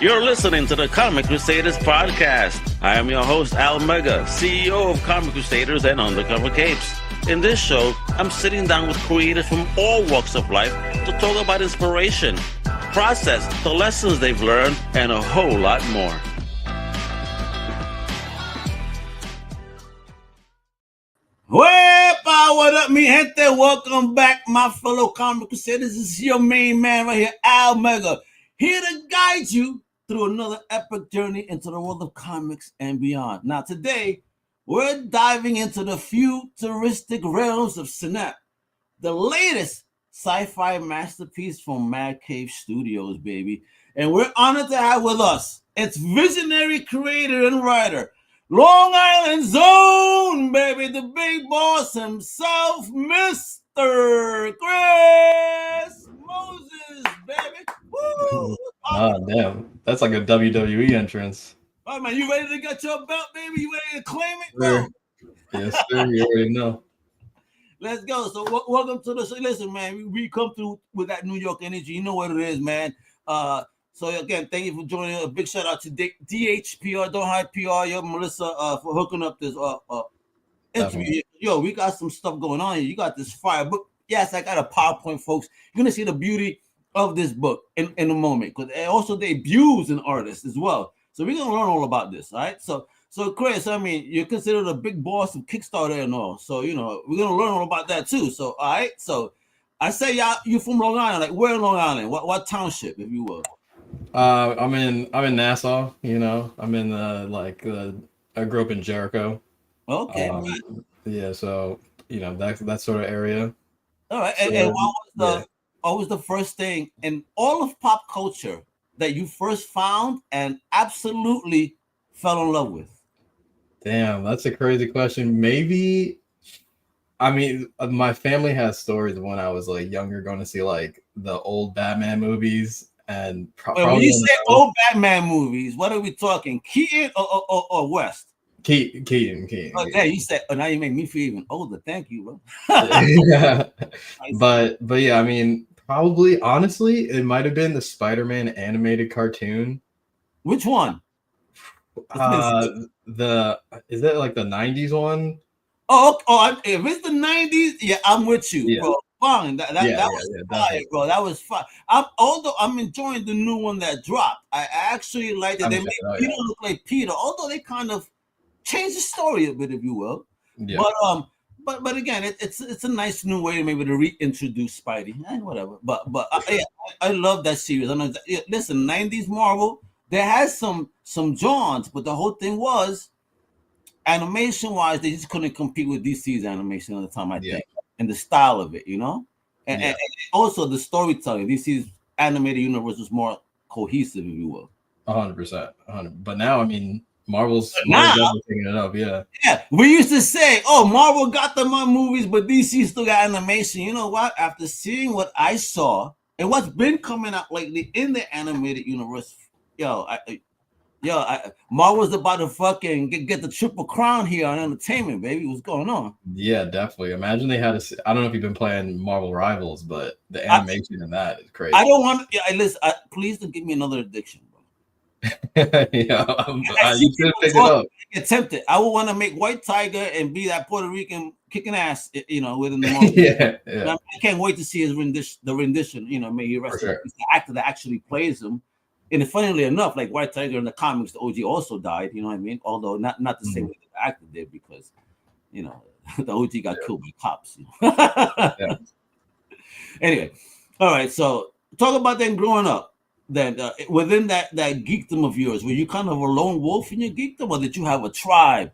You're listening to the Comic Crusaders podcast. I am your host, Al Mega, CEO of Comic Crusaders and Undercover Capes. In this show, I'm sitting down with creators from all walks of life to talk about inspiration, process, the lessons they've learned, and a whole lot more. What up, mi gente? Welcome back, my fellow Comic Crusaders. This is your main man right here, Al Mega, here to guide you through another epic journey into the world of comics and beyond. Now, today, we're diving into the futuristic realms of SYNAP, the latest sci-fi masterpiece from Mad Cave Studios, baby. And we're honored to have with us its visionary creator and writer, Long Island Zone, baby, the big boss himself, Mr. Chris Moses, baby. Woo! Oh, damn. That's like a WWE entrance. All right, man, you ready to get your belt, baby? You ready to claim it? Bro? Yes, sir. You already know. Let's go. So welcome to the show. Listen, man, we come through with that New York energy. You know what it is, man. So again, thank you for joining. A big shout out to DHPR, Don't Hide PR, yo, Melissa, for hooking up this interview. Yo, we got some stuff going on here. You got this fire book. Yes, I got a PowerPoint, folks. You're gonna see the beauty of this book in a moment, because it also debuts an artist as well. So we're gonna learn all about this, all right? So Chris, I mean, you're considered a big boss of Kickstarter and all. So you know, we're gonna learn all about that too. So all right, so I say you from Long Island, like where in Long Island? What township, if you will? I'm in Nassau, you know. I'm in I grew up in Jericho. Okay. Yeah, so you know, that sort of area. All right. So, and what was the first thing in all of pop culture that you first found and absolutely fell in love with? Damn, that's a crazy question. Maybe, I mean, my family has stories of when I was like younger, going to see like the old Batman movies. And when you say old Batman movies, what are we talking? Keaton or West? Keaton. Oh, yeah, you said. Oh, now you make me feel even older. Thank you, bro. Yeah. But yeah, I mean, probably honestly, it might have been the Spider-Man animated cartoon. Which one? Is that like the 90s one? If it's the 90s, yeah, I'm with you, bro. Fun. That was fire, bro. That was fun. Although I'm enjoying the new one that dropped. I actually like it. They made Peter look like Peter, although they kind of changed the story a bit, if you will. Yeah. But again, it's a nice new way maybe to reintroduce Spidey. Whatever. But I love that series. I know. Listen, 90s Marvel, there has some jaunts, but the whole thing was animation wise, they just couldn't compete with DC's animation at the time, I think. And the style of it, you know, and also the storytelling. DC's animated universe was more cohesive, if you will. 100%. But now, I mean, Marvel's definitely picking it up. Yeah. We used to say, "Oh, Marvel got them on movies, but DC still got animation." You know what? After seeing what I saw and what's been coming out lately in the animated universe, Marvel's about to fucking get the triple crown here on entertainment, baby. What's going on? Yeah, definitely. Imagine they had I don't know if you've been playing Marvel Rivals, but the animation in that is crazy. I don't want. Listen. Please don't give me another addiction, bro. You should pick it up. Get tempted. I would want to make White Tiger and be that Puerto Rican kicking ass, you know, within the moment. Yeah. I can't wait to see his rendition. You know, may he rest in peace. The actor that actually plays him. And funnily enough, like White Tiger in the comics, the OG also died. You know what I mean? Although not the same way the actor did, because you know the OG got killed by cops. You know? Anyway, all right. So talk about then growing up. Then within that geekdom of yours, were you kind of a lone wolf in your geekdom, or did you have a tribe?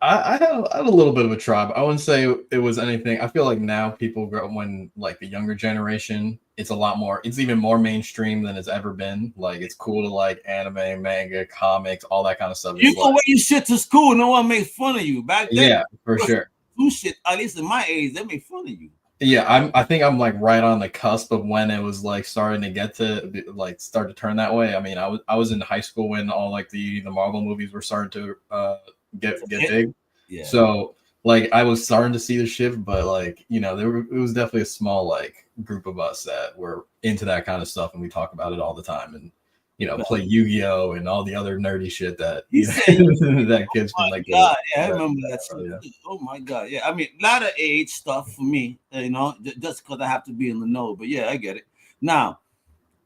I had a little bit of a tribe. I wouldn't say it was anything. I feel like now people when like the younger generation, it's even more mainstream than it's ever been. Like it's cool to like anime, manga, comics, all that kind of stuff. You go wear your shit to school, no one made fun of you. Back then, yeah, for sure. Shit, at least in my age, they made fun of you. Yeah, I think I'm like right on the cusp of when it was like starting to start to turn that way. I mean, I was in high school when all like the Marvel movies were starting to get big. Yeah. So like I was starting to see the shift, but like, you know, it was definitely a small like group of us that were into that kind of stuff, and we talk about it all the time. And play Yu-Gi-Oh and all the other nerdy shit that that kids from like. Yeah, I remember that. Oh my god, yeah. I mean, a lot of age stuff for me, just because I have to be in the know. But yeah, I get it. Now,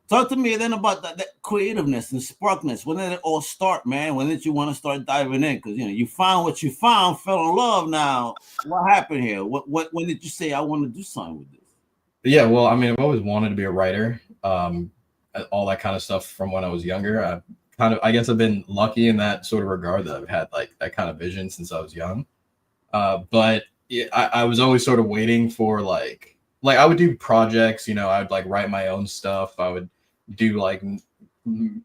talk to me then about that creativeness and sparkness. When did it all start, man? When did you want to start diving in? Because you found what you found, fell in love. Now, what happened here? When did you say I want to do something with this? Yeah, well, I mean, I've always wanted to be a writer. All that kind of stuff from when I was younger. I guess I've been lucky in that sort of regard that I've had like that kind of vision since I was young. But I was always sort of waiting for like I would do projects, I would like write my own stuff. I would do like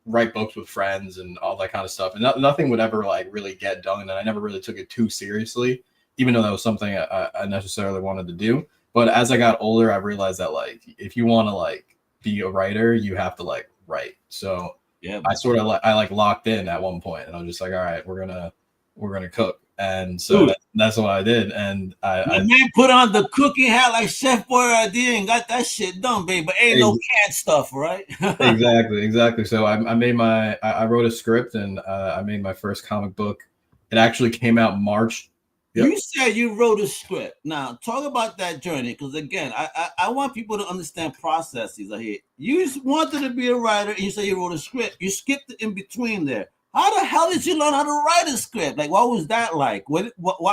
write books with friends and all that kind of stuff. And nothing would ever like really get done. And I never really took it too seriously, even though that was something I necessarily wanted to do. But as I got older, I realized that like, if you want to like be a writer, you have to like write. So yeah, I sort of like locked in at one point, and I was just like, all right, we're gonna cook. And so that's what I did. And I man put on the cooking hat like Chef Boyardee and got that shit done, babe. But ain't no canned stuff, right? Exactly. So I wrote a script, and I made my first comic book. It actually came out March. Yep. You said you wrote a script. Now talk about that journey, because again, I want people to understand processes. You just wanted to be a writer, and you say you wrote a script. You skipped it in between there. How the hell did you learn how to write a script? Like, what was that like? What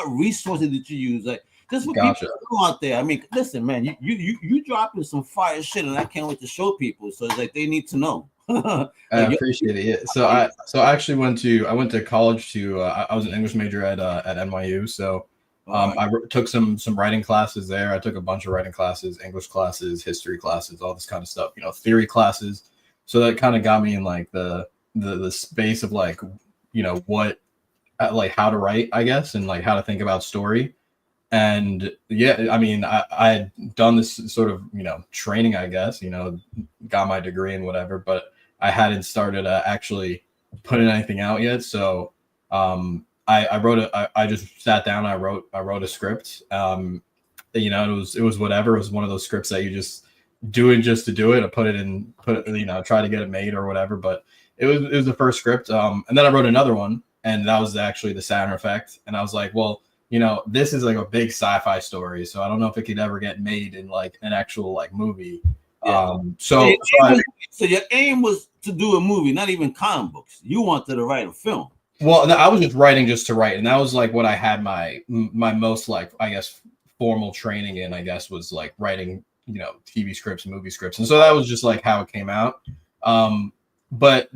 resources did you use? Like, just for people out there. I mean, listen, man, you dropping some fire shit, and I can't wait to show people. So it's like they need to know. I appreciate it. Yeah. So I actually went to college I was an English major at NYU. So I took some writing classes there. I took a bunch of writing classes, English classes, history classes, all this kind of stuff. Theory classes. So that kind of got me in like the space of like what like how to write, I guess, and like how to think about story. And yeah, I mean, I had done this sort of training, I guess, got my degree and whatever, but I hadn't started actually putting anything out yet. So I just sat down, I wrote a script. It was whatever. It was one of those scripts that you just do it just to do it. I put it try to get it made or whatever. But it was the first script. And then I wrote another one, and that was actually the Saturn Effect. And I was like, well, this is like a big sci-fi story, so I don't know if it could ever get made in like an actual like movie. Yeah. So your aim was to do a movie, not even comic books. You wanted to write a film. Well, I was just writing just to write, and that was like what I had my most like, I guess, formal training in. I guess was like writing, TV scripts, movie scripts, and so that was just like how it came out. But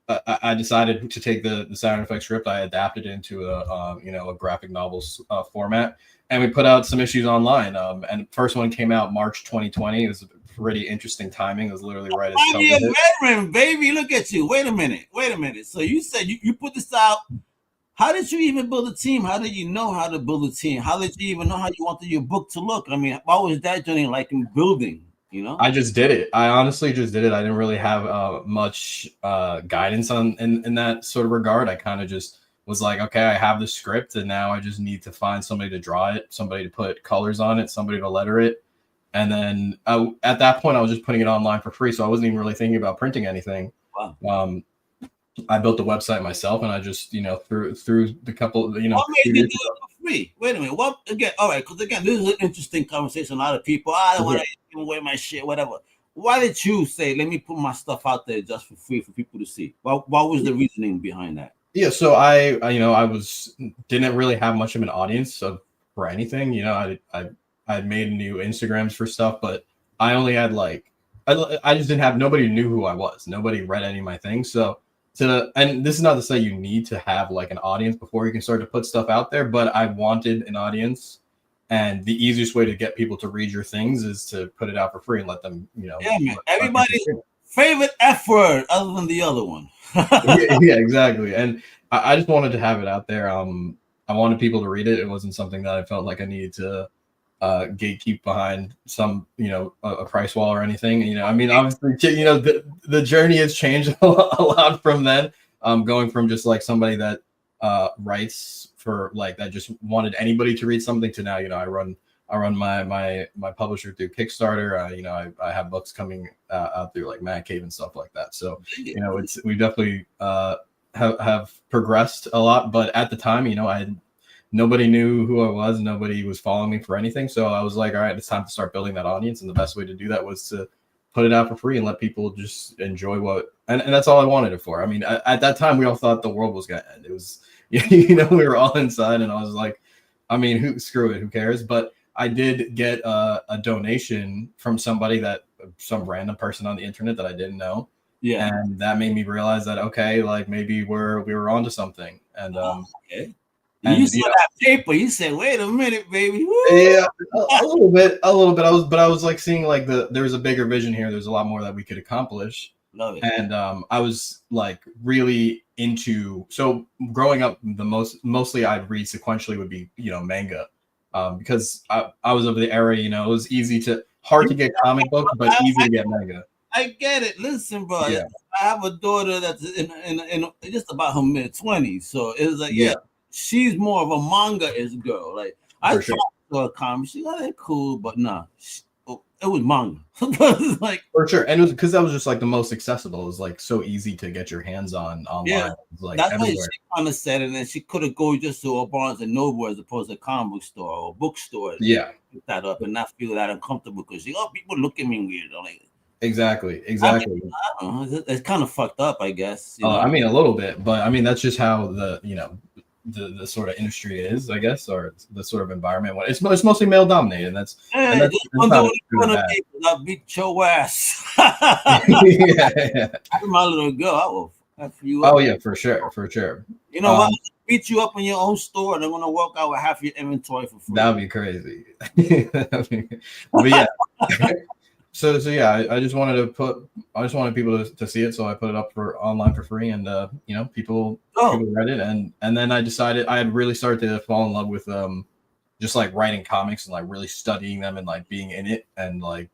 I decided to take the Saturn Effect script. I adapted it into a graphic novel format, and we put out some issues online. And the first one came out March 2020. It was pretty interesting timing. It was literally right as COVID hit. Veteran, baby, look at you. Wait a minute. So you said you put this out. How did you even build a team? How did you know how to build a team? How did you even know how you wanted your book to look? I mean, what was that journey like in building? I just did it. I honestly just did it. I didn't really have much guidance in that sort of regard. I kind of just was like, okay, I have the script, and now I just need to find somebody to draw it, somebody to put colors on it, somebody to letter it. And then at that point, I was just putting it online for free. So I wasn't even really thinking about printing anything. Wow. I built the website myself, and I just, through the couple, What made you do it for free? Wait a minute. Well, again, all right, because again, this is an interesting conversation. A lot of people, I don't want to give away my shit, whatever. Why did you say, let me put my stuff out there just for free for people to see? What was the reasoning behind that? Yeah, so I didn't really have much of an audience for anything. I made new Instagrams for stuff, but I only had like, I just didn't have, nobody knew who I was. Nobody read any of my things. So and this is not to say you need to have like an audience before you can start to put stuff out there, but I wanted an audience, and the easiest way to get people to read your things is to put it out for free and let them, Yeah, man. Everybody's favorite F word other than the other one. yeah, exactly. And I just wanted to have it out there. I wanted people to read it. It wasn't something that I felt like I needed to gatekeep behind some, a price wall or anything. I mean, obviously, the journey has changed a lot from then. Going from just like somebody that writes for like that just wanted anybody to read something to now, I run I run my publisher through Kickstarter. You know, I have books coming out through like Man Cave and stuff like that. So you know, we definitely have progressed a lot. But at the time, you know, nobody knew who I was. Nobody was following me for anything. So I was like, all right, it's time to start building that audience. And the best way to do that was to put it out for free and let people just enjoy and that's all I wanted it for. I mean, at that time, we all thought the world was going to end. It was, you know, we were all inside and I was like, I mean, screw it, who cares? But I did get a donation from some random person on the internet that I didn't know. Yeah. And that made me realize that, okay, like maybe we were onto something. And, okay. You saw that paper. You said, "Wait a minute, baby." Woo! Yeah, a little bit. I was like seeing like there's a bigger vision here. There's a lot more that we could accomplish. Love it. And I was like really into. So growing up, mostly I'd read sequentially would be, you know, manga, because I was of the era. You know, it was hard to get comic books, but easy to get manga. I get it. Listen, bro. Yeah. I have a daughter that's in just about her mid-20s, so it was like, yeah. She's more of a manga-ish girl. Like I tried to a comic. She got it cool, but nah, it was manga. Like for sure, and it was because that was just like the most accessible. It was like so easy to get your hands on online. Yeah, it was like that's everywhere. why she kind of said it, and she could have go just to a Barnes and Noble as opposed to a comic book store or a bookstore. Yeah, pick that up and not feel that uncomfortable because people look at me weird. Like, exactly. I don't know. It's kind of fucked up, I guess. You know? I mean, a little bit, but I mean that's just how the sort of industry is, I guess, or the sort of environment. It's mostly male dominated. And that's I'll beat your ass. yeah. My little girl, I will F you up. Oh yeah, for sure. You know what? Beat you up in your own store, and they're gonna walk out with half your inventory for free. That'd be crazy. But yeah. So yeah, I just wanted people to see it, so I put it up online for free, and you know, people read it, and then I decided I had really started to fall in love with just like writing comics and like really studying them and like being in it and like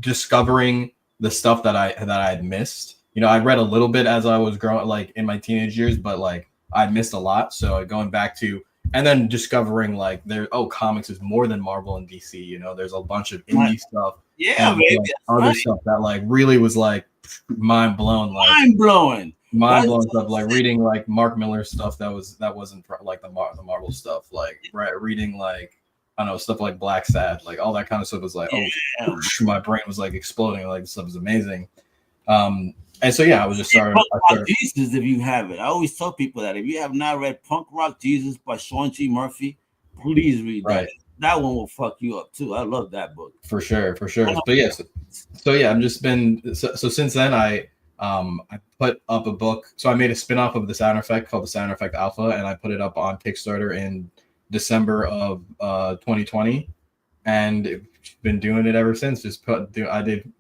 discovering the stuff that I had missed. You know, I read a little bit as I was growing, like in my teenage years, but like I missed a lot. So going back to and then discovering like comics is more than Marvel and DC. You know, there's a bunch of indie stuff. Yeah, maybe like, other stuff that like really was like mind blowing stuff. Like reading like Mark Miller stuff that wasn't like the Marvel stuff. Like reading like I don't know stuff like Black Sad, like all that kind of stuff was like my brain was like exploding. Like this stuff is amazing. And so yeah, I was just started. Jesus, if you haven't, I always tell people that if you have not read Punk Rock Jesus by Sean G. Murphy, please read that. Right. That one will fuck you up too. I love that book. For sure. But yes, so yeah, I've just been so since then I put up a book. So I made a spin-off of the Sound Effect called the Sound Effect Alpha, and I put it up on Kickstarter in December of 2020, and been doing it ever since. I did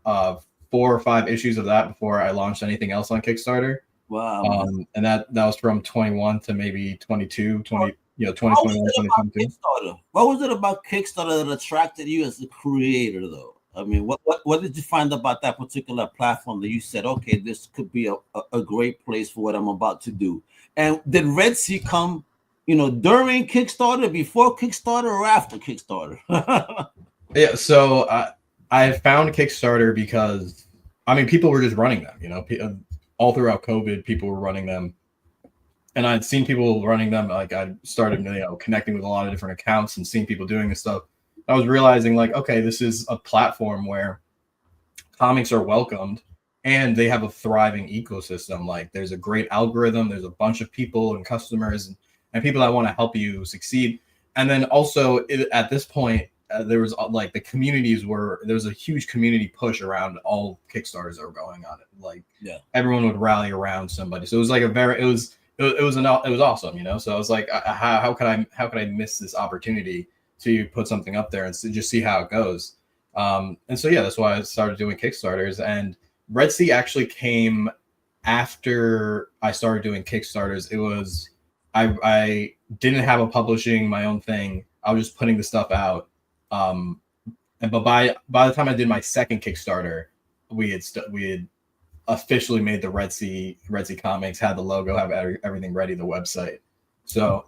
4 or 5 issues of that before I launched anything else on Kickstarter. Wow. And that was from 21 to maybe 22, 2021, 2022. What was it about Kickstarter that attracted you as a creator, though? I mean, what did you find about that particular platform that you said, okay, this could be a great place for what I'm about to do? And did Red Sea come, during Kickstarter, before Kickstarter, or after Kickstarter? Yeah, so I found Kickstarter because, I mean, people were just running them, all throughout COVID, people were running them. And I'd seen people running them. Like I started, connecting with a lot of different accounts and seeing people doing this stuff. I was realizing like, okay, this is a platform where comics are welcomed and they have a thriving ecosystem. Like there's a great algorithm. There's a bunch of people and customers and people that want to help you succeed. And then also at this point, there was like there was a huge community push around all Kickstarters that were going on. Like everyone would rally around somebody. So it was like it was awesome, So I was like, how could I miss this opportunity to put something up there and just see how it goes? And so yeah, that's why I started doing Kickstarters. And Red Sea actually came after I started doing Kickstarters. It was I didn't have a publishing my own thing. I was just putting the stuff out. But by the time I did my second Kickstarter, we had officially made the Red Sea Comics, had the logo, have everything ready, the website. So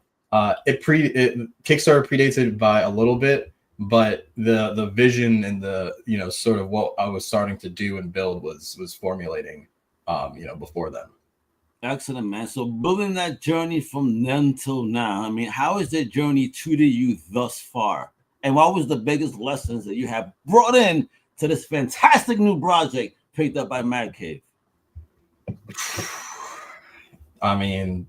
Kickstarter predates it by a little bit, but the vision and the sort of what I was starting to do and build was formulating before then. Excellent, man. So building that journey from then till now, I mean, how has that journey treated you thus far? And what was the biggest lessons that you have brought in to this fantastic new project picked up by Mad Cave? I mean,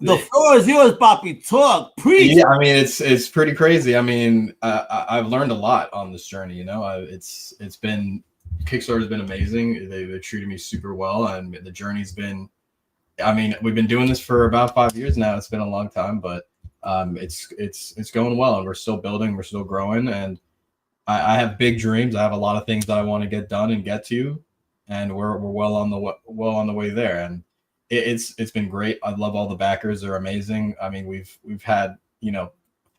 the floor is yours, Poppy. Talk, preach. Yeah, I mean, it's pretty crazy. I mean, I've learned a lot on this journey. It's been Kickstarter's been amazing. They've treated me super well, and the journey's been. I mean, we've been doing this for about 5 years now. It's been a long time, but it's going well, and we're still building, we're still growing, and I have big dreams. I have a lot of things that I want to get done and get to, and we're well on the way there. And it's been great. I love all the backers; they're amazing. I mean, we've had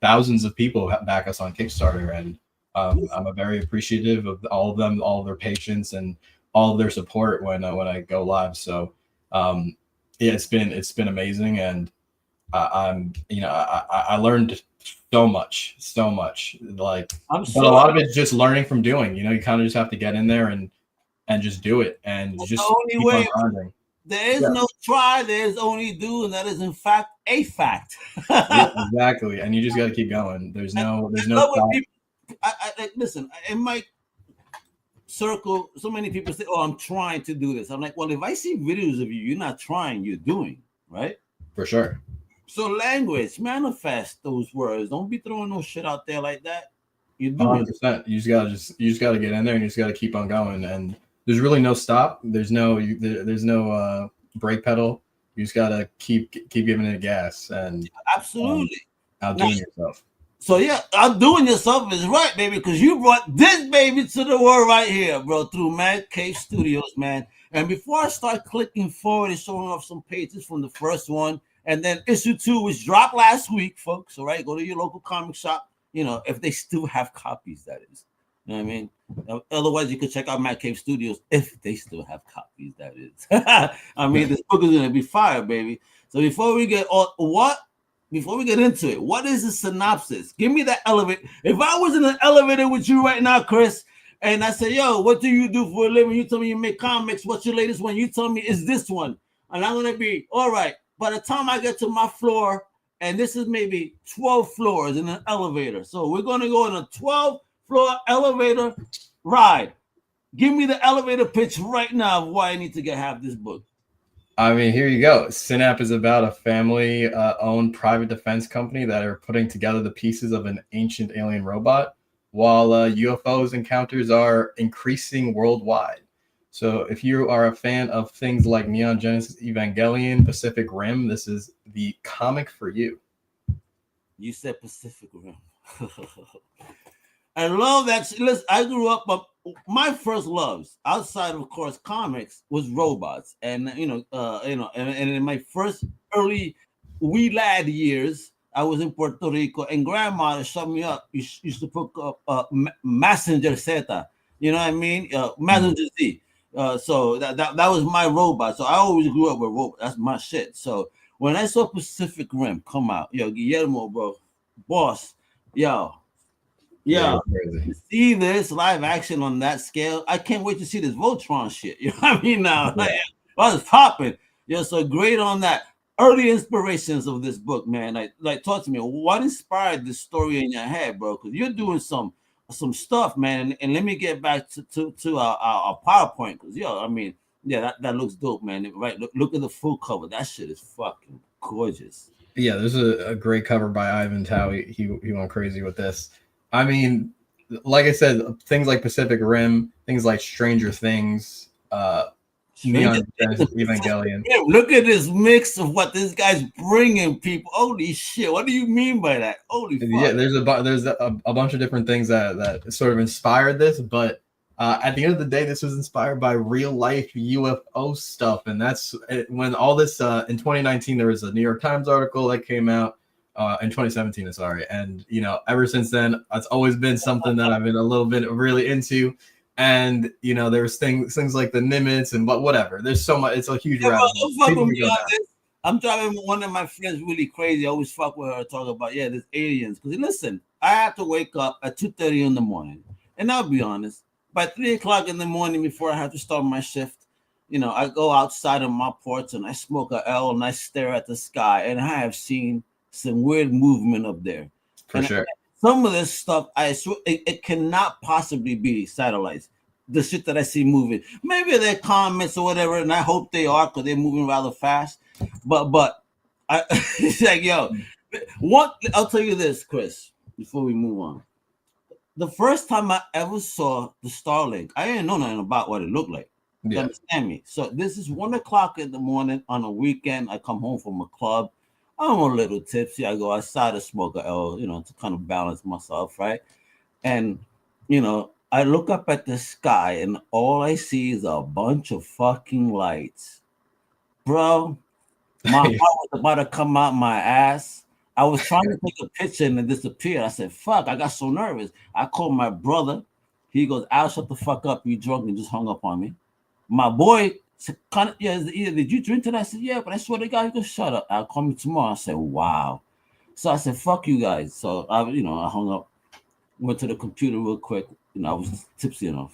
thousands of people back us on Kickstarter, and I'm very appreciative of all of them, all of their patience, and all of their support when I go live. So yeah, it's been amazing, and I learned so much. Like, but a lot of it's just learning from doing. You kind of just have to get in there and just do it, and just the only way. There is no try, there is only do, and that is in fact a fact. Yeah, exactly, and you just got to keep going. There's no listen, in my circle, so many people say, "Oh, I'm trying to do this." I'm like, well, if I see videos of you, you're not trying, you're doing, right? For sure. So language, manifest those words. Don't be throwing no shit out there like that. You're doing 100%. You just gotta get in there, and you just gotta keep on going. And there's really no stop. There's no brake pedal. You just gotta keep giving it a gas, and absolutely outdoing yourself. So yeah, outdoing yourself is right, baby, because you brought this baby to the world right here, bro, through Mad Cave Studios, man. And before I start clicking forward and showing off some pages from the first one, and then issue 2, which dropped last week, folks. All right, go to your local comic shop. If they still have copies, that is. You know what I mean? Otherwise, you could check out Mad Cave Studios if they still have copies, that is. I mean, this book is going to be fire, baby. So before we get into it, what is the synopsis? Give me that elevator. If I was in an elevator with you right now, Chris, and I say, yo, what do you do for a living? You tell me you make comics. What's your latest one? You tell me it's this one. And I'm going to be, all right. By the time I get to my floor, and this is maybe 12 floors in an elevator. So we're going to go on a 12-floor elevator ride. Give me the elevator pitch right now of why I need to have this book. I mean, here you go. SYNAP is about a family-owned private defense company that are putting together the pieces of an ancient alien robot, while UFOs encounters are increasing worldwide. So if you are a fan of things like Neon Genesis Evangelion, Pacific Rim, this is the comic for you. You said Pacific Rim. I love that. Listen, I grew up, my first loves outside of course comics was robots, and and in my first early wee lad years, I was in Puerto Rico, and grandma shut me up. Used to put up Messenger Z, you know what I mean? Messenger Z. So that was my robot. So I always grew up with robots. That's my shit. So when I saw Pacific Rim come out, Guillermo, bro, boss, see this live action on that scale. I can't wait to see this Voltron shit. You know what I mean? Now, I was popping. So great on that. Early inspirations of this book, man. Like talk to me. What inspired this story in your head, bro? Because you're doing some stuff, man. And let me get back to our PowerPoint, because I mean, that looks dope, man. Right? Look at the full cover. That shit is fucking gorgeous. Yeah, there's a great cover by Ivan Tao. He went crazy with this. I mean, like I said, things like Pacific Rim, things like Stranger Things, Neon Genesis Evangelion. Look at this mix of what this guy's bringing people. Holy shit! What do you mean by that? Holy fuck. Yeah, there's a bunch of different things that sort of inspired this, but at the end of the day, this was inspired by real life UFO stuff, and that's when all this in 2019 there was a New York Times article that came out. In 2017, sorry, and ever since then, it's always been something that I've been a little bit really into, and there was things like the Nimitz and whatever. There's so much. It's a huge rabbit hole. I'm driving one of my friends really crazy. I always fuck with her, talk about there's aliens. Because listen, I have to wake up at 2:30 in the morning, and I'll be honest, by 3 o'clock in the morning before I have to start my shift, I go outside on my porch and I smoke a L and I stare at the sky, and I have seen some weird movement up there. For sure. Some of this stuff, I swear, it cannot possibly be satellites. The shit that I see moving, maybe they're comets or whatever, and I hope they are because they're moving rather fast. But I, it's like, yo, I'll tell you this, Chris, before we move on. The first time I ever saw the Starlink, I didn't know nothing about what it looked like. You understand me? So this is 1 o'clock in the morning on a weekend. I come home from a club. I'm a little tipsy. I go outside to smoke a L, to kind of balance myself, right? And, I look up at the sky and all I see is a bunch of fucking lights. Bro, my heart was about to come out my ass. I was trying to take a picture and it disappeared. I said, fuck, I got so nervous. I called my brother. He goes, Al, shut the fuck up. You drunk, and just hung up on me. My boy said, did you drink tonight? I said, yeah, but I swear to God, he goes, shut up. I'll call me tomorrow. I said, wow. So I said, fuck you guys. So I hung up, went to the computer real quick. I was tipsy enough,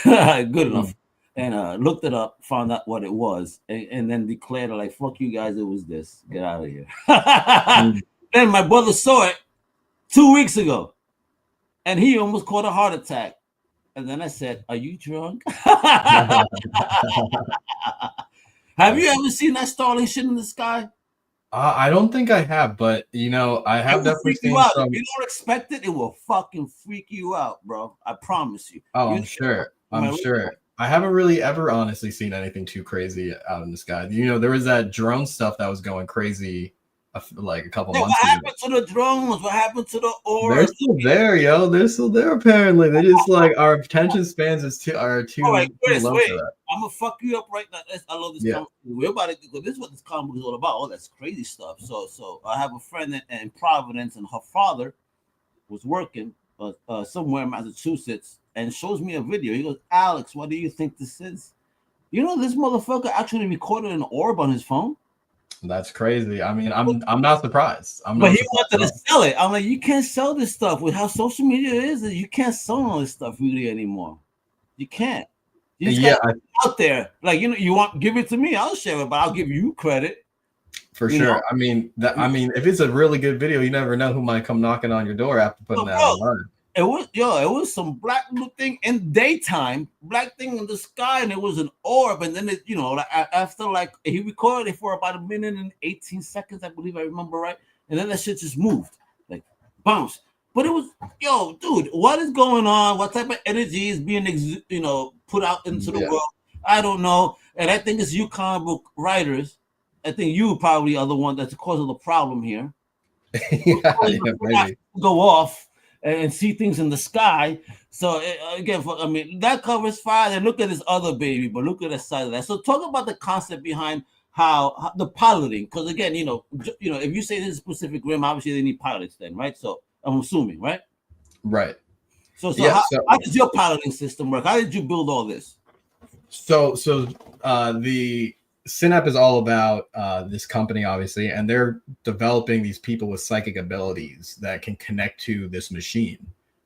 good enough, and looked it up, found out what it was, and then declared like, fuck you guys, it was this. Get out of here. Then my brother saw it 2 weeks ago, and he almost caught a heart attack. And then I said, are you drunk? Have you ever seen that Starlink shit in the sky? I don't think I have, but I have definitely seen some. If you don't expect it, it will fucking freak you out, bro. I promise you. Oh, I'm sure. I'm sure. I haven't really ever honestly seen anything too crazy out in the sky. There was that drone stuff that was going crazy like a couple months ago. What happened to the drones? What happened to the orbs? They're still there, yo. They're still there. Apparently, they just like our attention spans are too. All right, Chris, too low wait. for that. I'm gonna fuck you up right now. I love this. Yeah. We're about to. This is what this comic is all about. All that's crazy stuff. So I have a friend in Providence, and her father was working somewhere in Massachusetts, and shows me a video. He goes, Alex, what do you think this is? This motherfucker actually recorded an orb on his phone. That's crazy. I mean, I'm not surprised. But he wanted to sell it. I'm like, you can't sell this stuff with how social media is. You can't sell all this stuff really anymore. You can't. You just gotta out there. Like, you want, give it to me. I'll share it, but I'll give you credit. For sure. I mean, if it's a really good video, you never know who might come knocking on your door after putting that online. It was some black little thing in daytime, black thing in the sky, and it was an orb. And then after like he recorded it for about 1 minute and 18 seconds, I believe I remember right. And then that shit just moved, like bounce. But it was, dude, what is going on? What type of energy is being put out into the world? I don't know. And I think it's you comic book writers. I think you probably are the one that's the cause of the problem here. Maybe. Go off and see things in the sky. So again, that covers fine. And look at this other baby, but look at the side of that. So talk about the concept behind how the piloting, because again, if you say this is specific rim, obviously they need pilots then, right? So I'm assuming, right? Right. So how does your piloting system work? How did you build all this? So the SYNAP is all about this company, obviously, and they're developing these people with psychic abilities that can connect to this machine,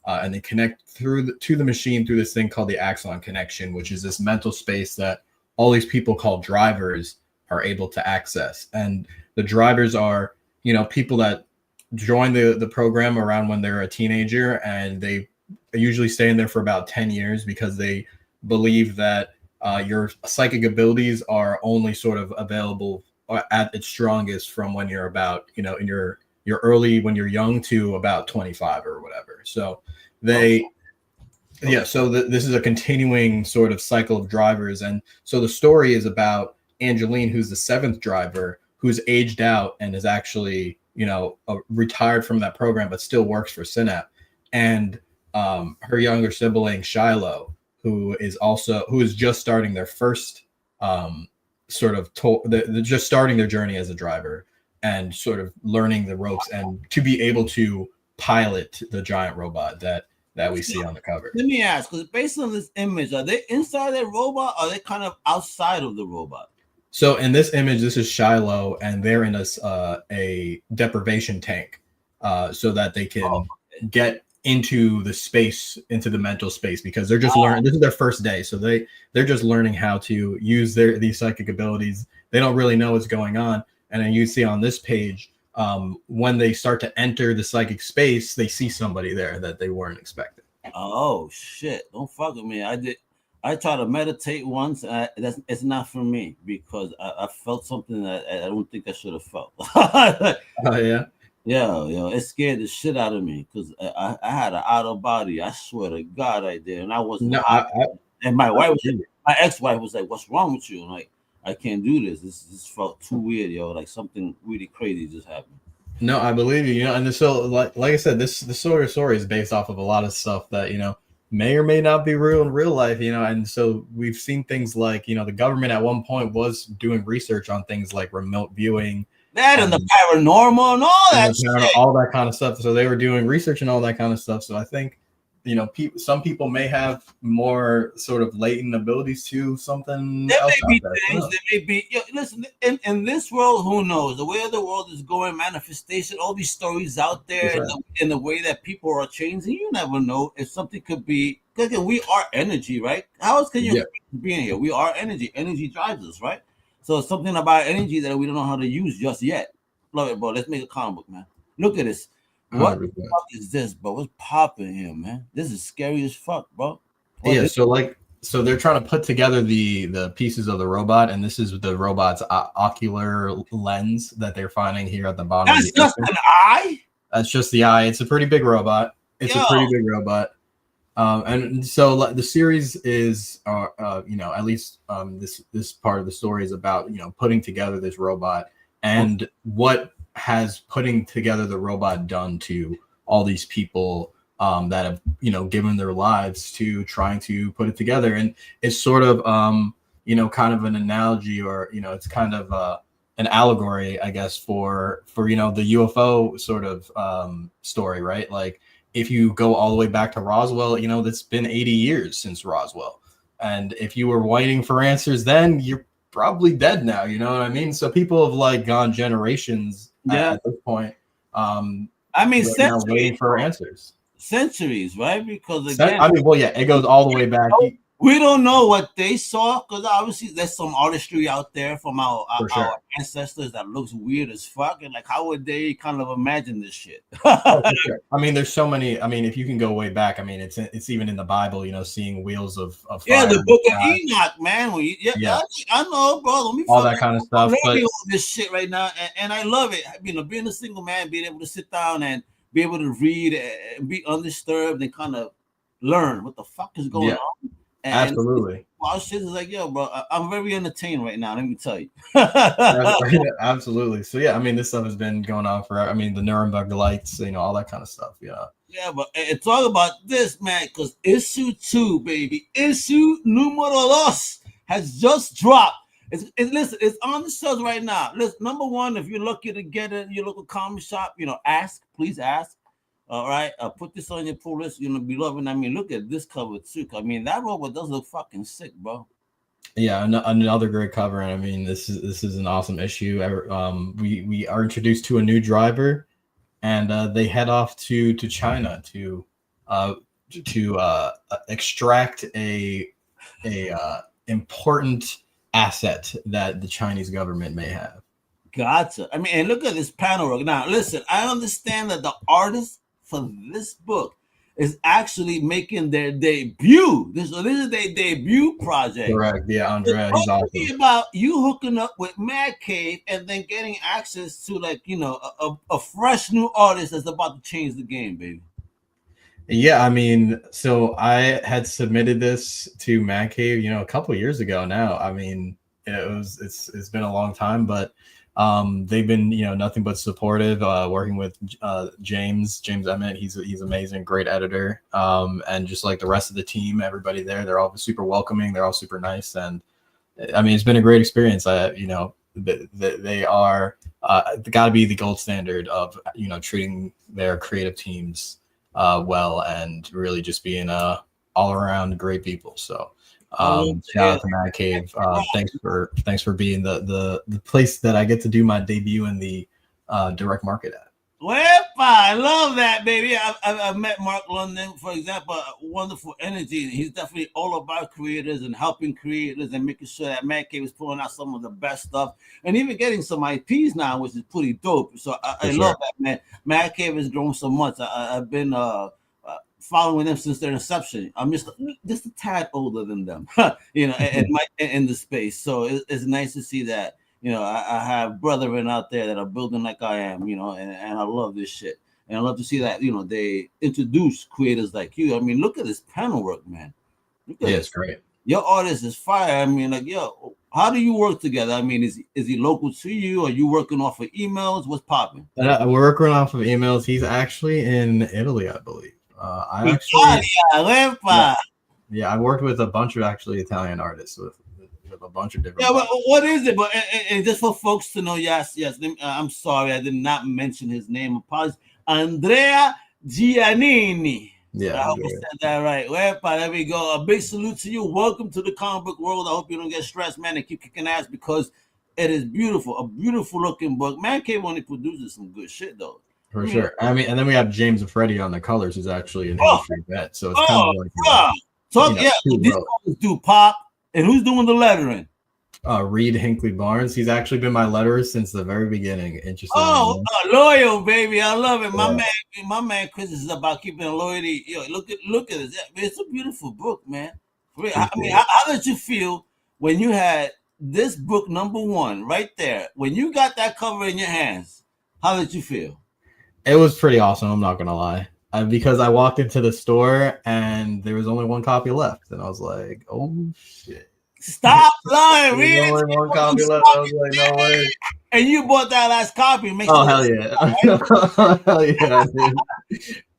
and they connect to the machine through this thing called the axon connection, which is this mental space that all these people called drivers are able to access. And the drivers are, people that join the program around when they're a teenager, and they usually stay in there for about 10 years because they believe that your psychic abilities are only sort of available at its strongest from when you're about, in your early, when you're young to about 25 or whatever. So this is a continuing sort of cycle of drivers. And so the story is about Angeline, who's the 7th driver, who's aged out and is actually, retired from that program, but still works for SYNAP. And her younger sibling, Shiloh, who is just starting their first they're just starting their journey as a driver and sort of learning the ropes and to be able to pilot the giant robot that we see on the cover. Let me ask, because based on this image, are they inside that robot or are they kind of outside of the robot? So in this image, this is Shiloh, and they're in a deprivation tank, so that they can get into the space, into the mental space, because they're just learning. This is their first day, so they're just learning how to use these psychic abilities. They don't really know what's going on, and then you see on this page, when they start to enter the psychic space, they see somebody there that they weren't expecting. Oh shit! Don't fuck with me. I tried to meditate once. It's not for me, because I felt something that I don't think I should have felt. Oh yeah. Yeah, it scared the shit out of me, because I had an out of body. I swear to God, I did, and I wasn't. No, and my ex-wife was like, "What's wrong with you?" I'm like, "I can't do this. This felt too weird, yo. Like something really crazy just happened." No, I believe you. And so, like I said, this story is based off of a lot of stuff that may or may not be real in real life. And so we've seen things like the government at one point was doing research on things like remote viewing, that and the paranormal and all that shit. All that kind of stuff. So they were doing research and all that kind of stuff. So I think some people may have more sort of latent abilities to something. There may be things. There may be. Listen, in this world, who knows? The way the world is going, manifestation, all these stories out there, in the way that people are changing, you never know if something could be. Because we are energy, right? How else can you be in here? We are energy. Energy drives us, right? So it's something about energy that we don't know how to use just yet. Love it, bro. Let's make a comic book, man. Look at this. What the fuck is this, bro? What's popping here, man? This is scary as fuck, bro. So they're trying to put together the pieces of the robot, and this is the robot's ocular lens that they're finding here at the bottom. That's just an eye? That's just the eye. It's a pretty big robot. And so the series is, at least this part of the story is about putting together this robot and what has putting together the robot done to all these people that have given their lives to trying to put it together. And it's sort of kind of an analogy, or it's kind of an allegory, I guess, for the UFO sort of story, right? Like if you go all the way back to Roswell, it's been 80 years since Roswell, and if you were waiting for answers then, you're probably dead now. You know what I mean? So people have like gone generations at this point. I mean, centuries, waiting for answers. Centuries, right? Because again, it goes all the way back. We don't know what they saw, because obviously there's some artistry out there from our ancestors that looks weird as fuck. And like, how would they kind of imagine this shit? I mean, there's so many. I mean, if you can go way back, I mean, it's even in the Bible. Seeing wheels of fire. Yeah, the Book of Enoch, man. I know, bro. Let me all that kind of stuff. I'm on this shit right now, and I love it. Being a single man, being able to sit down and be able to read and be undisturbed and kind of learn what the fuck is going on. And absolutely. Wow, shit is like, yo, bro, I'm very entertained right now. Let me tell you. Absolutely. So yeah, I mean, this stuff has been going on forever. I mean, the Nuremberg lights, all that kind of stuff. Yeah. Yeah, but talk about this, man, because issue 2, baby, issue numero 2 has just dropped. Listen, it's on the shelves right now. Listen, number 1, if you're lucky to get it in your local comic shop, please ask. All right, put this on your pull list. You're gonna be loving. I mean, look at this cover too. I mean, that robot does look fucking sick, bro. Yeah, another great cover, and I mean, this is an awesome issue. We are introduced to a new driver, and they head off to China to extract a important asset that the Chinese government may have. Gotcha. I mean, and look at this panel. Now, listen, I understand that the artist for this book is actually making their debut. This is their debut project. Correct. Yeah, Andrea. He's awesome. About you hooking up with Mad Cave and then getting access to a fresh new artist that's about to change the game, baby. Yeah, I mean, so I had submitted this to Mad Cave, a couple of years ago now. I mean, it's been a long time, but they've been nothing but supportive, working with James Emmett. He's amazing, great editor, and just like the rest of the team, everybody there, they're all super welcoming, they're all super nice, and I mean, it's been a great experience. They are got to be the gold standard of treating their creative teams well, and really just being all around great people. So shout out to Mad Cave. Thanks for being the place that I get to do my debut in the direct market at. Well, I love that, baby. I've met Mark London, for example, wonderful energy. He's definitely all about creators and helping creators and making sure that Mad Cave is pulling out some of the best stuff and even getting some IPs now, which is pretty dope. So I love that, man. Mad Cave has grown so much. I've been following them since their inception. I'm just a tad older than them, in the space. So it's nice to see that. I have brethren out there that are building like I am, and I love this shit. And I love to see that, they introduce creators like you. I mean, look at this panel work, man. It's great. Your artist is fire. I mean, like, how do you work together? I mean, is he local to you? Are you working off of emails? What's popping? We're working off of emails. He's actually in Italy, I believe. I worked with a bunch of actually Italian artists with a bunch of different. Yeah, but what is it? But and just for folks to know, yes. I'm sorry, I did not mention his name. Apologies. Andrea Giannini. Yeah, I hope I said that right. Well, there we go. A big salute to you. Welcome to the comic book world. I hope you don't get stressed, man, and keep kicking ass because it is beautiful. A beautiful looking book. Man Cave only produces some good shit though. For sure. I mean, and then we have James and Freddie on the colors, who's actually an industry vet. So it's kind of like these colors do pop. And who's doing the lettering? Reed Hinckley Barnes. He's actually been my letterer since the very beginning. Interesting. Loyal, baby. I love it. My man Chris is about keeping loyalty. Look at this. It's a beautiful book, man. I mean, how did you feel when you had this book #1 right there? When you got that cover in your hands, how did you feel? It was pretty awesome. I'm not gonna lie. Because I walked into the store and there was only one copy left, and I was like, "Oh shit!" Stop lying, man! Only one copy left. I was like, "No way!" And you bought that last copy. Hell yeah! Hell yeah!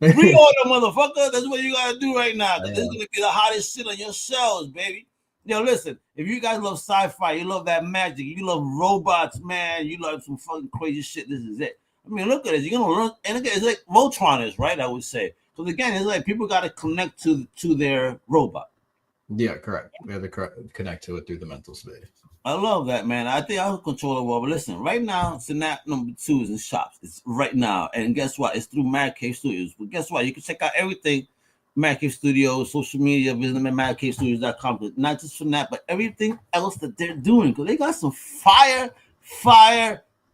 Pre-order, motherfucker. That's what you gotta do right now. This is gonna be the hottest shit on your shelves, baby. Listen. If you guys love sci-fi, you love that magic, you love robots, man. You love some fucking crazy shit. This is it. I mean, look at it. You're gonna learn, and again, it's like Voltron is, right? I would say. Because again, it's like people got to connect to their robot. Yeah, correct. We have to connect to it through the mental space. I love that, man. I think I'll control the world. But listen, right now, SYNAP #2 is in shops. It's right now, and guess what? It's through Mad Cave Studios. But guess what? You can check out everything Mad Cave Studios, social media, visit them at madcavestudios.com. Not just SYNAP, but everything else that they're doing, because they got some fire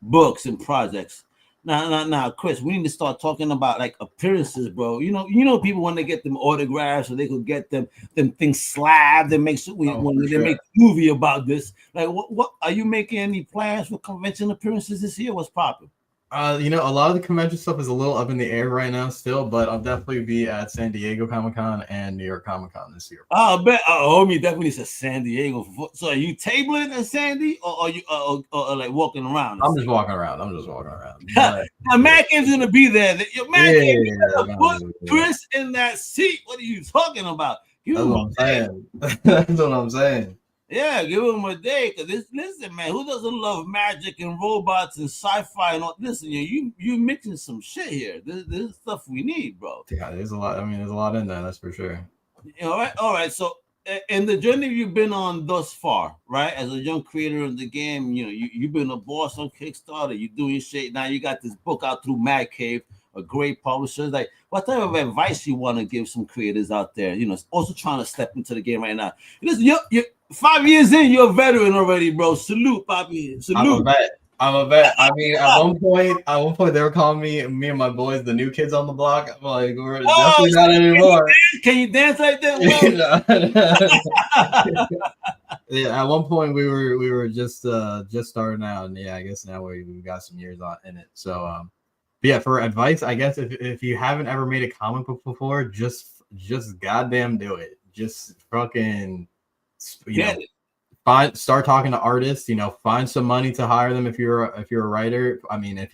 books and projects. Now, Chris, we need to start talking about like appearances, bro. You know, people want to get them autographs so they could get them things slabbed and make sure when they make a movie about this. Like, what are you making any plans for convention appearances this year? What's popping? A lot of the convention stuff is a little up in the air right now still, but I'll definitely be at San Diego Comic-Con and New York Comic-Con this year. I bet homie definitely says San Diego. So are you tabling at Sandy or are you or like walking around? I'm just walking around. Now, Matt Cave's gonna be there. Matt Cave, put Chris in that seat. What are you talking about? That's what I'm saying. Yeah, give him a day. Cause listen, man, who doesn't love magic and robots and sci-fi and all? Listen, you mixing some shit here. This is stuff we need, bro. Yeah, there's a lot. I mean, there's a lot in there. That's for sure. All right. So, in the journey you've been on thus far, right? As a young creator in the game, you've been a boss on Kickstarter. You're doing shit. Now you got this book out through Mad Cave, a great publisher. Like, what type of advice you want to give some creators out there? Also trying to step into the game right now. Listen, you're 5 years in, you're a veteran already, bro. Salute, Poppy. Salute. I'm a vet. I mean, at one point, they were calling me and my boys the new kids on the block. I'm like, we're definitely not anymore. Can you dance like that? Yeah, at one point we were just starting out, and I guess now we got some years in it. So, yeah, for advice, I guess if you haven't ever made a comic book before, just goddamn do it. Just fucking. Start talking to artists. Find some money to hire them if you're a writer. I mean, if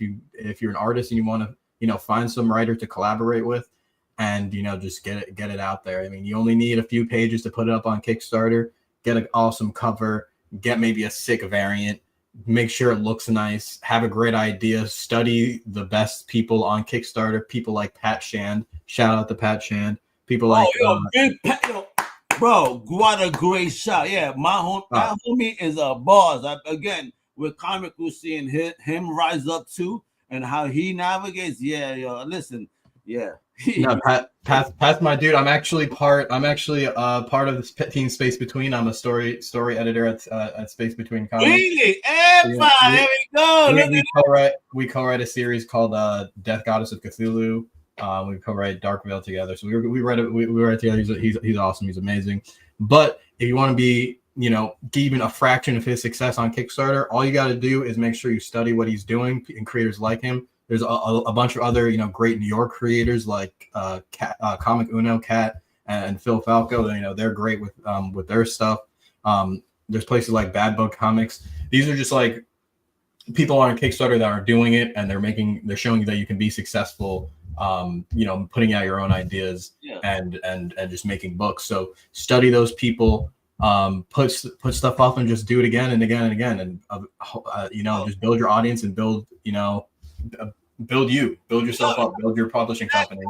you're an artist and you want to find some writer to collaborate with, and just get it out there. I mean, you only need a few pages to put it up on Kickstarter. Get an awesome cover. Get maybe a sick variant. Make sure it looks nice. Have a great idea. Study the best people on Kickstarter. People like Pat Shand. Shout out to Pat Shand. People like bro, what a great shot. Yeah, my homie is a boss. Again, with comic, we're seeing him rise up too, and how he navigates. Yeah, yo, listen, yeah. No, Pat's my dude. I'm actually part of this team Space Between. I'm a story editor at Space Between Comics. Really? There we go. We co-write a series called Death Goddess of Cthulhu. We co-write Dark Veil together. So we write it together. He's awesome. He's amazing. But if you want to be, even a fraction of his success on Kickstarter, all you got to do is make sure you study what he's doing and creators like him. There's a bunch of other, great New York creators like Comic Uno, Cat, and Phil Falco. They're great with their stuff. There's places like Bad Bug Comics. These are just like people on Kickstarter that are doing it, and they're showing you that you can be successful. Putting out your own ideas and just making books. So study those people. Put stuff up and just do it again and again and again, and just build your audience and build yourself up, build your publishing company.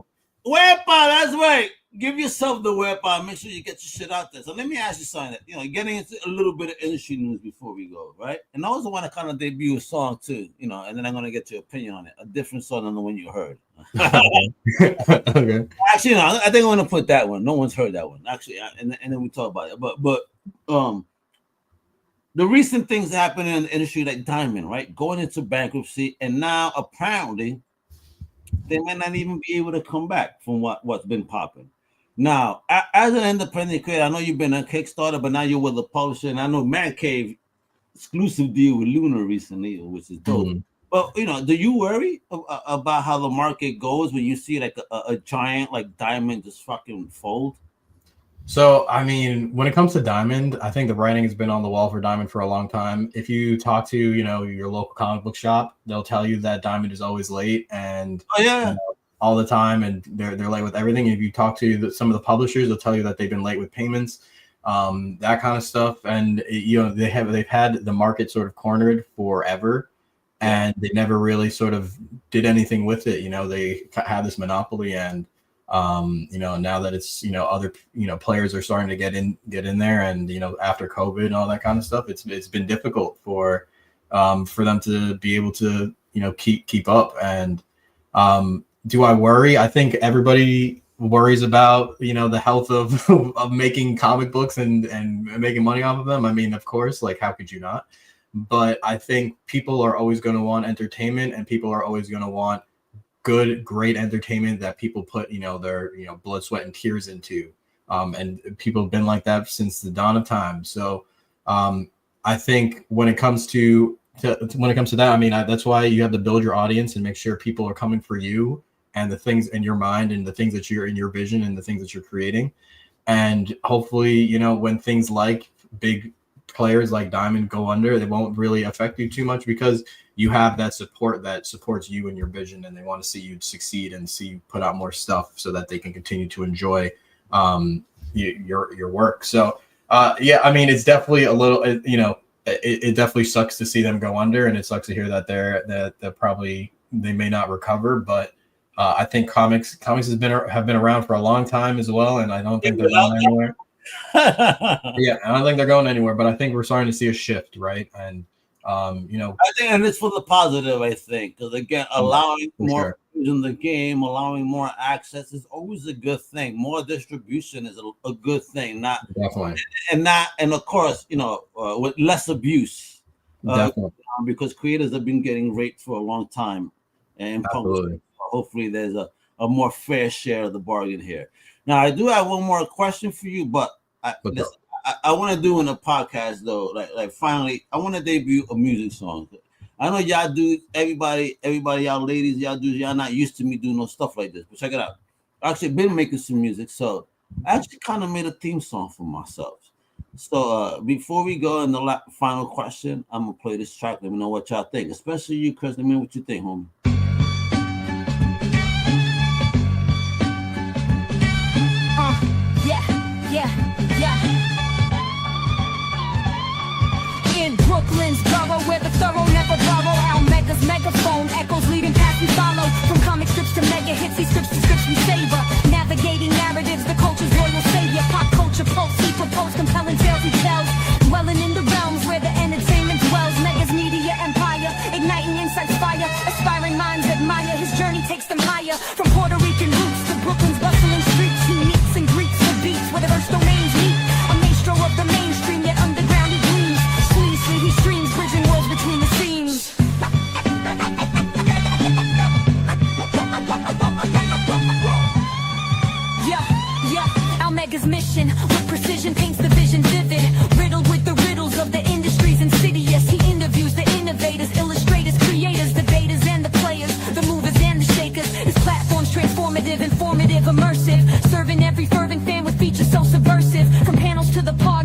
Wepa, that's right. Give yourself the wepa. Make sure you get your shit out there. So let me ask you something. Getting into a little bit of industry news before we go, right? And I also want to kind of debut a song too, and then I'm gonna get your opinion on it. A different song than the one you heard. Okay. Actually, no, I think I'm gonna put that one. No one's heard that one. Actually, and then we talk about it. But the recent things happening in the industry, like Diamond, right, going into bankruptcy, and now apparently they might not even be able to come back from what's been popping. Now, as an independent creator, I know you've been on Kickstarter, but now you're with a publisher, and I know Man Cave exclusive deal with Lunar recently, which is dope. Mm-hmm. But do you worry about how the market goes when you see like a giant like Diamond just fucking fold? So, I mean, when it comes to Diamond, I think the writing has been on the wall for Diamond for a long time. If you talk to, your local comic book shop, they'll tell you that Diamond is always late and all the time, and they're late with everything. If you talk to some of the publishers, they'll tell you that they've been late with payments, that kind of stuff. And they've had the market sort of cornered forever, and they never really sort of did anything with it. They had this monopoly, and now that it's other players are starting to get in there, and after COVID and all that kind of stuff, it's been difficult for them to be able to keep up. And do I worry? I think everybody worries about the health of making comic books and making money off of them. I mean, of course, like how could you not? But I think people are always going to want entertainment, and people are always going to want great entertainment that people put their blood, sweat, and tears into, and people have been like that since the dawn of time. So I think when it comes to that, I mean, that's why you have to build your audience and make sure people are coming for you and the things in your mind and the things that you're in your vision and the things that you're creating. And hopefully, when things like big players like Diamond go under, they won't really affect you too much, because you have that support that supports you and your vision, and they want to see you succeed and see you put out more stuff so that they can continue to enjoy your work. So I mean, it's definitely a little, it definitely sucks to see them go under, and it sucks to hear that they're probably, they may not recover. But I think comics have been around for a long time as well, and I don't think they're going anywhere. I don't think they're going anywhere, but I think we're starting to see a shift, right? And I think, and it's for the positive, I think, because again, allowing more in the game, allowing more access is always a good thing. More distribution is a good thing, definitely, and of course, with less abuse, definitely, because creators have been getting raped for a long time, and hopefully there's a more fair share of the bargain here. Now, I do have one more question for you, but I want to do in a podcast though, like finally, I want to debut a music song. I know y'all do, everybody, y'all ladies, y'all not used to me doing no stuff like this, but check it out. I actually been making some music, so I actually kind of made a theme song for myself. So before we go in the final question, I'm gonna play this track. Let me know what y'all think, especially you, Chris. Let me know what you think, homie. Brooklyn's borough, where the thorough never borrow. Our megas, megaphone echoes leading past and follow. From comic strips to mega hits, these scripts to scripts we savor. Navigating narratives, the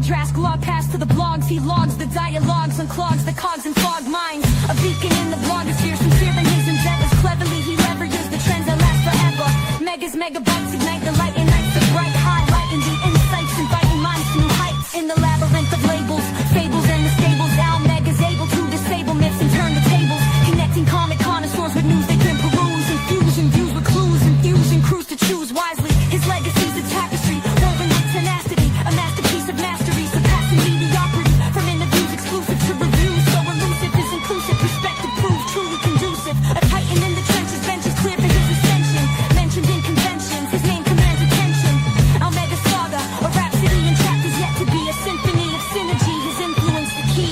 contrast, glog pass to the blogs. He logs the dialogues, unclogs the cogs and fog minds. A beacon in the blogosphere, sincere than his endeavors. Cleverly he leverages the trends that last forever. Megas, megabytes ignite the light and nights the bright, highlighting the insights, inviting minds to new heights. In the labyrinth of labels, fables and the stables, Al Mega's able to disable myths and turn the tables. Connecting comic connoisseurs with news they can peruse. Infusion views with clues, infusing crews to choose wisely. His legacy's a tapestry, woven with tenacity. A masterpiece of mastery, surpassing mediocrity. From interviews exclusive to reviews, so elusive is inclusive. Perspective proved truly conducive. A titan in the trenches, benches clear for his ascension. Mentioned in conventions, his name commands attention. Omega Saga, a rhapsody in chapters yet to be. A symphony of synergy, his influence the key.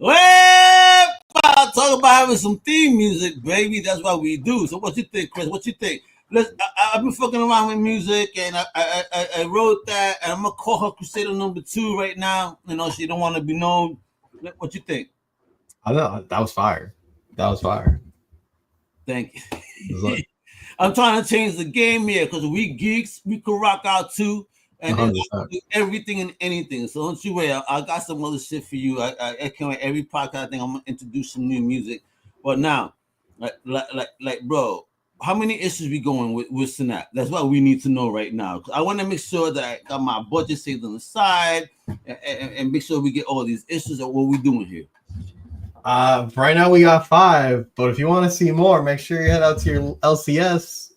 Well, talk about having some theme music, baby. That's what we do. So what you think, Chris? What you think? I've been fucking around with music, and I wrote that, and I'm gonna call her Crusader #2 right now. You know, she don't want to be known. What you think? I know that was fire. That was fire. Thank you. I'm trying to change the game here because we geeks, we can rock out too, and then do everything and anything. So don't you worry. I got some other shit for you. I can't wait. Every podcast, I think I'm gonna introduce some new music. But now, like, bro, how many issues we going with SYNAP? That's what we need to know right now. I want to make sure that I got my budget saved on the side and make sure we get all these issues. Or what we doing here? Right now we got 5, but if you want to see more, make sure you head out to your LCS.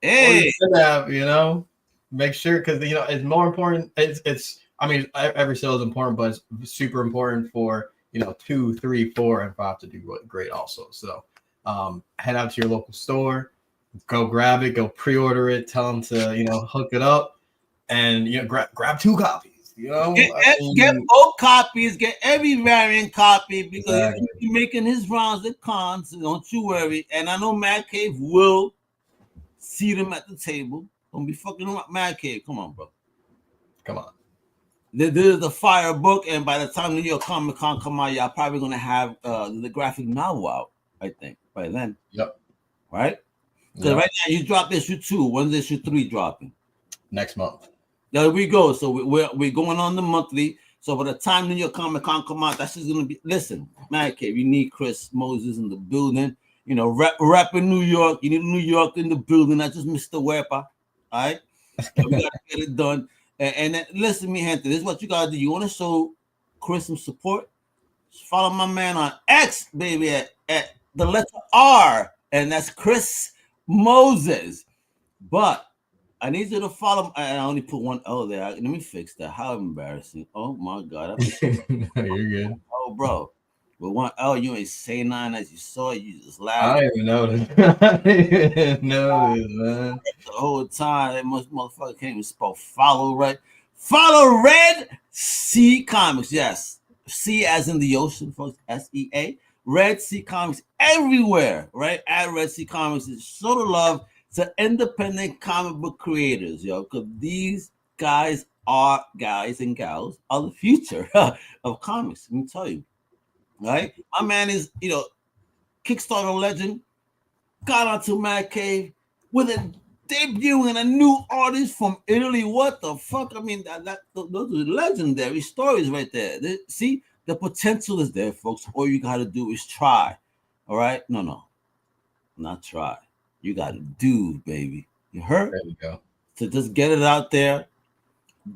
Hey, SYNAP, you know, make sure, because you know it's more important. It's I mean, every sale is important, but it's super important for 2, 3, 4, and 5 to do great also. So head out to your local store, go grab it, go pre-order it, tell them to hook it up, and grab 2 copies. Get both copies, get every variant copy, because exactly. he's making his rounds at cons. So don't you worry. And I know Mad Cave will see them at the table. Don't be fucking up Mad Cave. Come on, bro. Come on. There's the fire book, and by the time New York Comic Con come out, y'all probably gonna have the graphic novel out. I think by then. Yep. Right. Because right now you dropped issue 2. When's issue 3 dropping? Next month. There we go. So we're going on the monthly. So by the time New York Comic Con come out, that's just gonna be. Listen, man, okay, we need Chris Moses in the building. Rap in New York. You need New York in the building. Not just Mr. Wepa. All right, we gotta get it done. And then, listen, me, Hunter. This is what you gotta do. You want to show Chris some support? Just follow my man on X, baby, at the letter R, and that's Chris Moses. But I need you to follow. I only put one L there. Let me fix that. How embarrassing! Oh my god! You're good. Oh, bro, with one L, you ain't say nothing as you saw. You just laughed. I didn't even notice. I didn't notice, man. The whole time, that motherfucker can't even spell follow right. Follow Red Sea Comics. Yes, C as in the ocean, folks. SEA. Red Sea Comics everywhere, right? At Red Sea Comics is show the love to independent comic book creators, because these guys and gals are the future of comics. Let me tell you, right? My man is, Kickstarter legend, got onto Mad Cave with a debuting a new artist from Italy. What the fuck? I mean, those are legendary stories right there. See, the potential is there, folks. All you got to do is try. All right? No, not try. You got to do, baby. You heard? There we go. So just get it out there,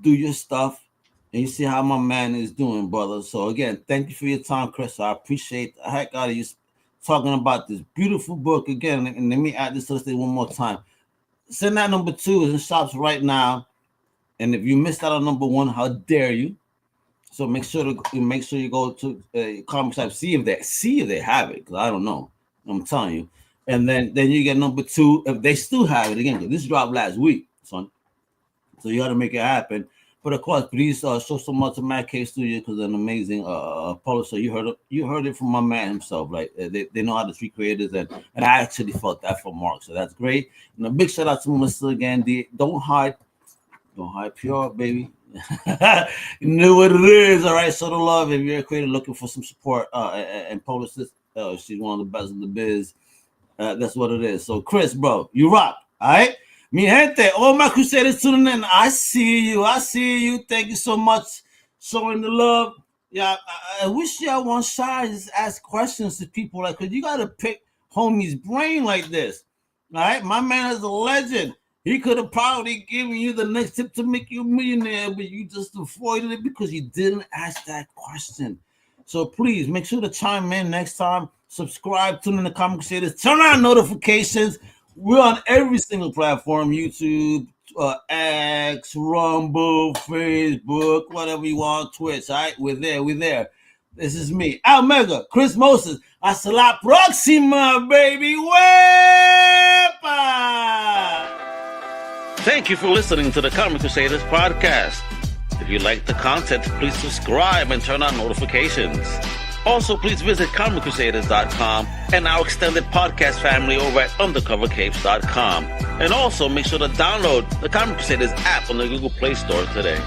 do your stuff, and you see how my man is doing, brother. So again, thank you for your time, Chris. I appreciate the heck out of you talking about this beautiful book again. And let me add this to the list one more time. SYNAP #2 is in shops right now. And if you missed out on #1, how dare you? So make sure you go to comic shop, see if they have it, because I don't know. I'm telling you. And then you get #2 if they still have it again. Because this dropped last week, son. So you got to make it happen. But of course, please show some love to Mad Cave Studio, because they're an amazing publisher. You heard it from my man himself. Like they know how to treat creators, and I actually felt that from Mark. So that's great. And a big shout out to Mr. Gandhi. Don't hide PR, baby. You know what it is. All right. So the love. If you're a creator looking for some support and publicist, she's one of the best in the biz. That's what it is. So Chris, bro, you rock. All right. Mi gente, all my Crusaders tuning in. I see you. Thank you so much. Showing the love. Yeah, I wish y'all weren't shy. Just ask questions to people, like, cause you gotta pick homie's brain like this. All right, my man is a legend. He could have probably given you the next tip to make you a millionaire, but you just avoided it because you didn't ask that question. So please make sure to chime in next time. Subscribe, tune in to Comic Crusaders, turn on notifications. We're on every single platform: YouTube, X, Rumble, Facebook, whatever you want, Twitch. All right, we're there. This is me, Almega, Chris Moses. Hasta la próxima, baby. Wepa! Thank you for listening to the Comic Crusaders podcast. If you like the content, please subscribe and turn on notifications. Also, please visit ComicCrusaders.com and our extended podcast family over at UndercoverCapes.com. And also, make sure to download the Comic Crusaders app on the Google Play Store today.